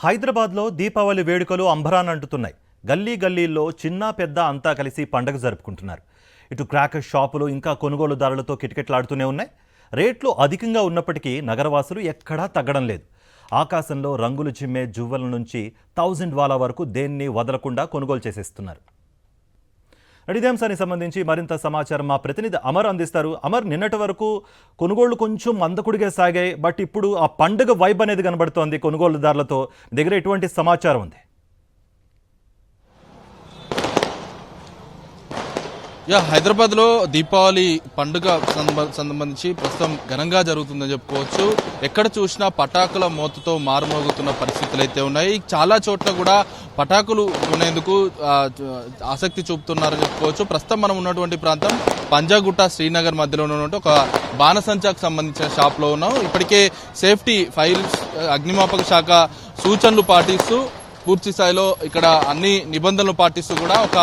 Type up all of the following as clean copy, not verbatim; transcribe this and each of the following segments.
హైదరాబాద్లో దీపావళి వేడుకలు అంబరాన్నంటుతున్నాయి. గల్లీ గల్లీల్లో చిన్న పెద్ద అంతా కలిసి పండగ జరుపుకుంటున్నారు. ఇటు క్రాకర్ షాపులు ఇంకా కొనుగోలుదారులతో కిటకిటలాడుతూనే ఉన్నాయి. రేట్లు అధికంగా ఉన్నప్పటికీ నగరవాసులు ఎక్కడా తగ్గడం లేదు. ఆకాశంలో రంగులు చిమ్మే జువ్వల నుంచి 1000 వాలా వరకు దేన్ని వదలకుండా కొనుగోలు చేసేస్తున్నారు. ఇదే అంశానికి సంబంధించి మరింత సమాచారం మా ప్రతినిధి అమర్ అందిస్తారు. అమర్, నిన్నటి వరకు కొనుగోళ్లు కొంచెం మందకుడిగా సాగాయి, బట్ ఇప్పుడు ఆ పండుగ వైబ్ అనేది కనబడుతోంది కొనుగోలుదారులతో. దగ్గర ఎటువంటి సమాచారం ఉంది? హైదరాబాద్లో దీపావళి పండుగ సంబంధించి ప్రస్తుతం ఘనంగా జరుగుతుందని చెప్పుకోవచ్చు. ఎక్కడ చూసినా పటాకుల మోతతో మారుమోగుతున్న పరిస్థితులు అయితే ఉన్నాయి. చాలా చోట్ల కూడా పటాకులు కొనేందుకు ఆసక్తి చూపుతున్నారని చెప్పుకోవచ్చు. ప్రస్తుతం మనం ఉన్నటువంటి ప్రాంతం పంజాగుట్ట శ్రీనగర్ మధ్యలో ఉన్నటువంటి ఒక బాణసంచాకు సంబంధించిన షాప్లో ఉన్నాం. ఇప్పటికే సేఫ్టీ ఫైర్స్ అగ్నిమాపక శాఖ సూచనలు పాటిస్తూ పూర్తి స్థాయిలో ఇక్కడ అన్ని నిబంధనలు పాటిస్తూ కూడా ఒక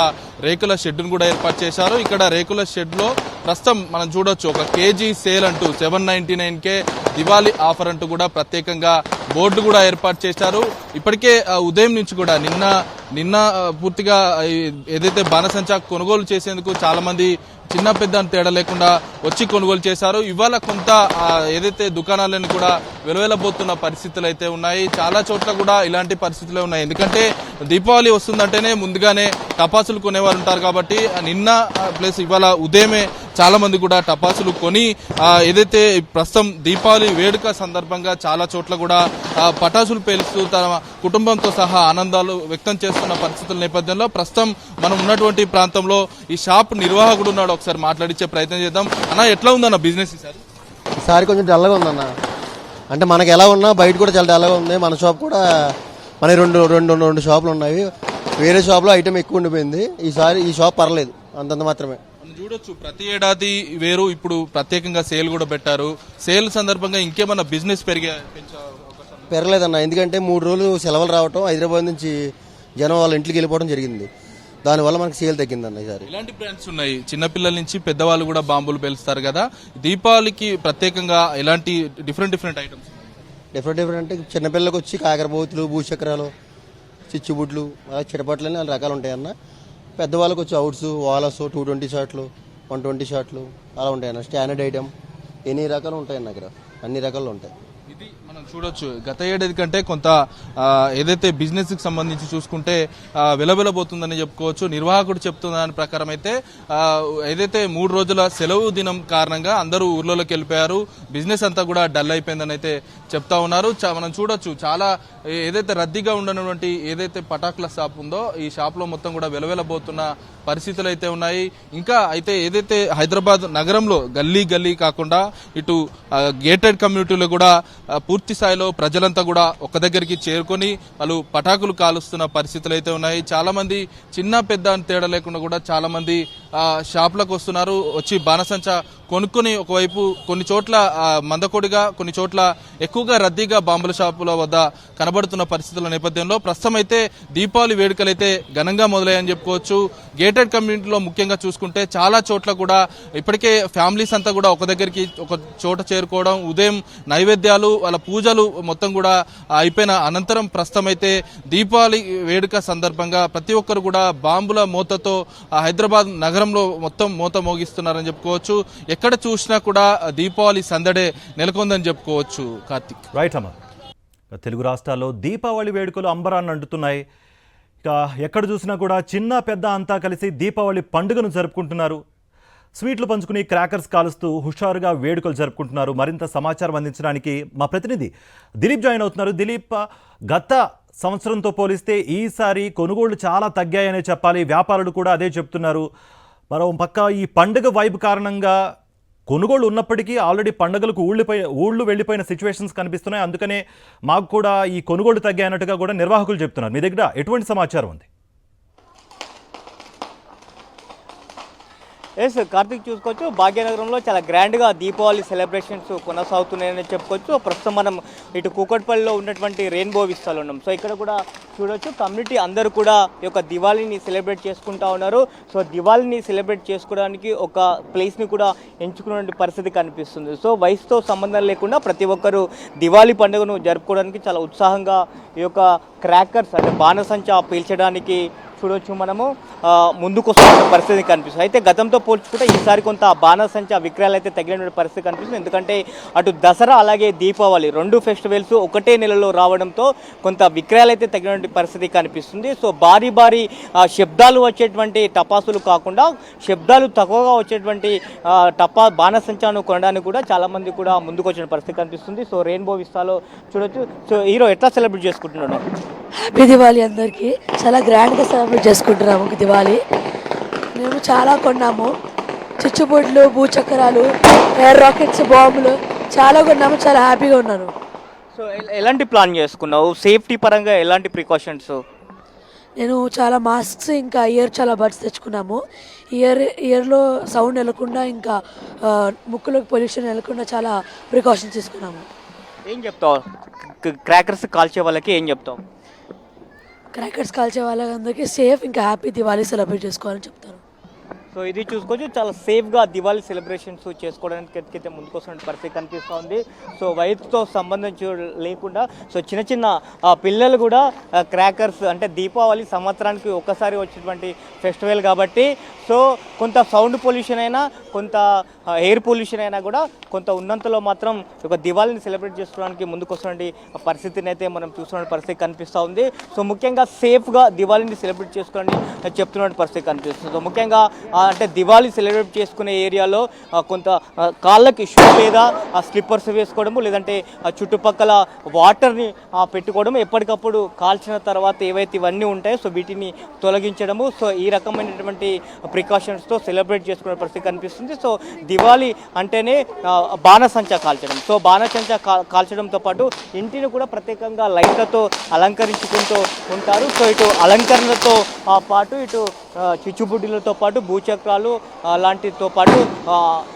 రేకుల షెడ్ను కూడా ఏర్పాటు చేశారు. ఇక్కడ రేకుల షెడ్ లో ప్రస్తుతం మనం చూడొచ్చు ఒక కేజీ సేల్ అంటూ 799K దివాళీ ఆఫర్ అంటూ కూడా ప్రత్యేకంగా బోర్డు కూడా ఏర్పాటు చేశారు. ఇప్పటికే ఉదయం నుంచి కూడా నిన్న పూర్తిగా ఏదైతే బాణసంచా కొనుగోలు చేసేందుకు చాలా మంది చిన్న పెద్ద తేడా లేకుండా వచ్చి కొనుగోలు చేశారు. ఇవాళ కొంత ఏదైతే దుకాణాలను కూడా వెలువెలబోతున్న పరిస్థితులు అయితే ఉన్నాయి. చాలా చోట్ల కూడా ఇలాంటి పరిస్థితులే ఉన్నాయి. ఎందుకంటే దీపావళి వస్తుందంటేనే ముందుగానే టపాసులు కొనేవారు ఉంటారు కాబట్టి నిన్న ప్లస్ ఇవాళ ఉదయమే చాలా మంది కూడా టపాసులు కొని ఏదైతే ప్రస్తుతం దీపావళి వేడుక సందర్భంగా చాలా చోట్ల కూడా పటాసులు పేలుస్తూ తన కుటుంబంతో సహా ఆనందాలు వ్యక్తం చేస్తున్న పరిస్థితుల నేపథ్యంలో ప్రస్తుతం మనం ఉన్నటువంటి ప్రాంతంలో ఈ షాప్ నిర్వాహకుడు ఉన్నాడు. ఒకసారి మాట్లాడించే ప్రయత్నం చేద్దాం. అన్న, ఎట్లా ఉందన్న బిజినెస్ ఈసారి? కొంచెం డల్గా ఉందన్న. అంటే మనకి ఎలా ఉన్నా బయట కూడా చాలా డల్గా ఉంది. మన షాప్ కూడా మన రెండు షాపులు ఉన్నాయి. వేరే షాప్లో ఐటమ్ ఎక్కువ ఉండిపోయింది. ఈసారి ఈ షాప్ పర్లేదు, అంతంత మాత్రమే. చూడొచ్చు ప్రతి ఏడాది వేరు, ఇప్పుడు ప్రత్యేకంగా సేల్ కూడా పెట్టారు. సేల్ సందర్భంగా ఇంకేమన్నా బిజినెస్ పెరగలేదన్న. ఎందుకంటే 3 రోజులు సెలవులు రావటం, హైదరాబాద్ నుంచి జనం వాళ్ళ ఇంటికి వెళ్ళిపోవడం జరిగింది. దానివల్ల మనకి సేల్ తగ్గిందన్న. ఈసారి ఇలాంటి బ్రాండ్స్ ఉన్నాయి, చిన్నపిల్లల నుంచి పెద్దవాళ్ళు కూడా బాంబులు పేలుస్తారు కదా. దీపావళికి ప్రత్యేకంగా ఎలాంటి డిఫరెంట్ ఐటమ్స్? డిఫరెంట్ అంటే చిన్నపిల్లలకు వచ్చి కాకరపోతులు, భూచక్రాలు, చిచ్చుబుడ్లు, చిటపట్లు అని 4 రకాలు ఉంటాయన్న. పెద్దవాళ్ళకి వచ్చి అవుట్స్, వాలస్, 220 షాట్లు, 120 షాట్లు అలా ఉంటాయన్న. స్టాండర్డ్ ఐటమ్ ఎన్ని రకాలు ఉంటాయన్న. అక్కడ అన్ని రకాలు ఉంటాయి. ఇది మనం చూడొచ్చు గత ఏడాది కంటే కొంత ఏదైతే బిజినెస్ కి సంబంధించి చూసుకుంటే వెలబెలబోతుందని చెప్పుకోవచ్చు. నిర్వాహకుడు చెప్తున్న దాని ప్రకారం అయితే ఏదైతే 3 రోజుల సెలవు దినం కారణంగా అందరూ ఊర్లోకి వెళ్ళిపోయారు. బిజినెస్ అంతా కూడా డల్ అయిపోయిందని అయితే చెప్తా ఉన్నారు. మనం చూడొచ్చు చాలా ఏదైతే రద్దీగా ఉండనటువంటి ఏదైతే పటాకుల షాప్ ఉందో ఈ షాప్ లో మొత్తం కూడా వెలబెలబోతున్న పరిస్థితులు అయితే ఉన్నాయి. ఇంకా అయితే ఏదైతే హైదరాబాద్ నగరంలో గల్లీ కాకుండా ఇటు గేటెడ్ కమ్యూనిటీలో కూడా పూర్తి స్థాయిలో ప్రజలంతా కూడా ఒక దగ్గరికి చేరుకొని వాళ్ళు పటాకులు కాలుస్తున్న పరిస్థితులు అయితే ఉన్నాయి. చాలా మంది చిన్న పెద్ద అని తేడా లేకుండా కూడా చాలా మంది షాపులకు వస్తున్నారు. వచ్చి బాణసంచా కొనుక్కొని ఒకవైపు కొన్ని చోట్ల మందకొడిగా, కొన్ని చోట్ల ఎక్కువగా రద్దీగా బాంబుల షాపుల వద్ద కనబడుతున్న పరిస్థితుల నేపథ్యంలో ప్రస్తుతం అయితే దీపావళి వేడుకలైతే ఘనంగా మొదలయ్యని చెప్పుకోవచ్చు. గేటెడ్ కమ్యూనిటీలో ముఖ్యంగా చూసుకుంటే చాలా చోట్ల కూడా ఇప్పటికే ఫ్యామిలీస్ అంతా కూడా ఒక దగ్గరికి ఒక చోట చేరుకోవడం, ఉదయం నైవేద్యాలు వాళ్ళ పూజలు మొత్తం కూడా అయిపోయిన అనంతరం ప్రస్తుతం అయితే దీపావళి వేడుక సందర్భంగా ప్రతి ఒక్కరు కూడా బాంబుల మోతతో హైదరాబాద్ నగరంలో మొత్తం మోత మోగిస్తున్నారని చెప్పుకోవచ్చు. ఎక్కడ చూసినా కూడా దీపావళి సందడే నెలకొందని చెప్పుకోవచ్చు. కార్తిక్, రైట్ అమ్మ. తెలుగు రాష్ట్రాల్లో దీపావళి వేడుకలు అంబరాన్ని అంటున్నాయి. ఇక ఎక్కడ చూసినా కూడా చిన్న పెద్ద అంతా కలిసి దీపావళి పండుగను జరుపుకుంటున్నారు. స్వీట్లు పంచుకుని క్రాకర్స్ కాలుస్తూ హుషారుగా వేడుకలు జరుపుకుంటున్నారు. మరింత సమాచారం అందించడానికి మా ప్రతినిధి దిలీప్ జాయిన్ అవుతున్నారు. దిలీప్, గత సంవత్సరంతో పోలిస్తే ఈసారి కొనుగోళ్లు చాలా తగ్గాయనే చెప్పాలి. వ్యాపారులు కూడా అదే చెప్తున్నారు. మరో పక్క ఈ పండుగ వైబ్ కారణంగా కొనుగోళ్లు ఉన్నప్పటికీ ఆల్రెడీ పండుగలకు ఊళ్ళు వెళ్ళిపోయిన సిచ్యువేషన్స్ కనిపిస్తున్నాయి. అందుకనే మాకు కూడా ఈ కొనుగోళ్లు తగ్గాయన్నట్టుగా కూడా నిర్వాహకులు చెప్తున్నారు. మీ దగ్గర ఎటువంటి సమాచారం ఉంది? ఎస్ కార్తీక్ చూసుకోవచ్చు, భాగ్యనగరంలో చాలా గ్రాండ్గా దీపావళి సెలబ్రేషన్స్ కొనసాగుతున్నాయని చెప్పుకోవచ్చు. ప్రస్తుతం మనం ఇటు కూకట్పల్లిలో ఉన్నటువంటి రెయిన్బో విస్తాలో ఉన్నాం. సో ఇక్కడ కూడా చూడొచ్చు, కమ్యూనిటీ అందరూ కూడా ఈ యొక్క దివాళీని సెలబ్రేట్ చేసుకుంటా ఉన్నారు. సో దివాళీని సెలబ్రేట్ చేసుకోవడానికి ఒక ప్లేస్ని కూడా ఎంచుకునే పరిస్థితి కనిపిస్తుంది. సో వయసుతో సంబంధం లేకుండా ప్రతి ఒక్కరూ దివాళీ పండుగను జరుపుకోవడానికి చాలా ఉత్సాహంగా ఈ యొక్క క్రాకర్స్ అంటే బాణసంచా పీల్చడానికి చూడొచ్చు మనము ముందుకు వస్తున్న పరిస్థితి కనిపిస్తుంది. అయితే గతంతో పోల్చుకుంటే ఈసారి కొంత బాణసంచా విక్రయాలు అయితే తగిలిన పరిస్థితి కనిపిస్తుంది. ఎందుకంటే అటు దసరా అలాగే దీపావళి రెండు ఫెస్టివల్స్ ఒకటే నెలలో రావడంతో కొంత విక్రయాలు అయితే తగిన పరిస్థితి కనిపిస్తుంది. సో భారీ భారీ శబ్దాలు వచ్చేటువంటి టపాసులు కాకుండా శబ్దాలు తక్కువగా వచ్చేటువంటి బాణసంచాను కొనడానికి కూడా చాలామంది కూడా ముందుకు వచ్చిన పరిస్థితి కనిపిస్తుంది. సో రెయిన్బో విస్తాలో చూడొచ్చు. సో హీరో ఎట్లా సెలబ్రేట్ చేసుకుంటున్నాడు? హ్యాపీ దివాళీ అందరికీ. చాలా గ్రాండ్గా సెలబ్రేట్ చేసుకుంటున్నాము దివాళీ. మేము చాలా కొన్నాము, చిచ్చుబుడ్లు, భూచక్రాలు, ఎయిర్ రాకెట్స్, బాంబులు చాలా కొన్నాము. చాలా హ్యాపీగా ఉన్నాను. సో ఎలాంటి ప్లాన్ చేసుకున్నావు? సేఫ్టీ పరంగా ఎలాంటి ప్రికాషన్స్? నేను చాలా మాస్క్స్ ఇంకా చాలా బడ్స్ తెచ్చుకున్నాము. ఇయర్లో సౌండ్ వెళ్ళకుండా ఇంకా ముక్కులోకి పొల్యూషన్ వెళ్ళకుండా చాలా ప్రికాషన్స్ తీసుకున్నాము. ఏం చెప్తావు క్రాకర్స్ కాల్చే వాళ్ళకి? ఏం చెప్తావు? క్రాకర్స్ కాల్చే వాళ్ళందరికీ సేఫ్ ఇంకా హ్యాపీ దివాళీ సెలబ్రేట్ చేసుకోవాలని చెప్తాను. సో ఇది చూసుకోవచ్చు, చాలా సేఫ్గా దివాళీ సెలబ్రేషన్స్ చేసుకోవడానికి అయితే ముందుకు వస్తున్న పరిస్థితి కనిపిస్తోంది. సో వయసుతో సంబంధం లేకుండా సో చిన్న చిన్న పిల్లలు కూడా క్రాకర్స్ అంటే దీపావళి సంవత్సరానికి ఒక్కసారి వచ్చేటువంటి ఫెస్టివల్ కాబట్టి సో కొంత సౌండ్ పొల్యూషన్ అయినా కొంత ఎయిర్ పొల్యూషన్ అయినా కూడా కొంత ఉన్నంతలో మాత్రం ఒక దివాళీని సెలబ్రేట్ చేసుకోవడానికి ముందుకు వస్తున్న పరిస్థితిని అయితే మనం చూస్తున్న పరిస్థితి కనిపిస్తూ ఉంది. సో ముఖ్యంగా సేఫ్గా దివాళీని సెలబ్రేట్ చేసుకోవాలని చెప్తున్న పరిస్థితి కనిపిస్తుంది. సో ముఖ్యంగా అంటే దివాళీ సెలబ్రేట్ చేసుకునే ఏరియాలో కొంత కాళ్ళకి షూ లేదా స్లిప్పర్స్ వేసుకోవడము, లేదంటే చుట్టుపక్కల వాటర్ని పెట్టుకోవడము, ఎప్పటికప్పుడు కాల్చిన తర్వాత ఏవైతే ఇవన్నీ ఉంటాయో సో వీటిని తొలగించడము. సో ఈ రకమైనటువంటి ప్రికాషన్స్తో సెలబ్రేట్ చేసుకునే పరిస్థితి కనిపిస్తుంది. సో దివాళీ అంటేనే బాణసంచా కాల్చడం. సో బాణసంచా కాల్చడంతో పాటు ఇంటిని కూడా ప్రత్యేకంగా లైట్లతో అలంకరించుకుంటూ ఉంటారు. సో ఇటు అలంకరణలతో పాటు ఇటు చిచ్చుబుడ్డిలతో పాటు భూచక్రాలు లాంటితో పాటు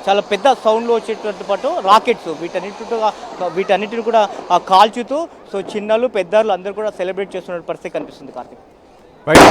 చాలా పెద్ద సౌండ్లో వచ్చేటువంటి పాటు రాకెట్స్ వీటన్నిటిని కూడా కాల్చుతూ సో చిన్నలు పెద్దలు అందరూ కూడా సెలబ్రేట్ చేస్తున్న పరిస్థితి కనిపిస్తుంది. కార్తీక్. రైట్.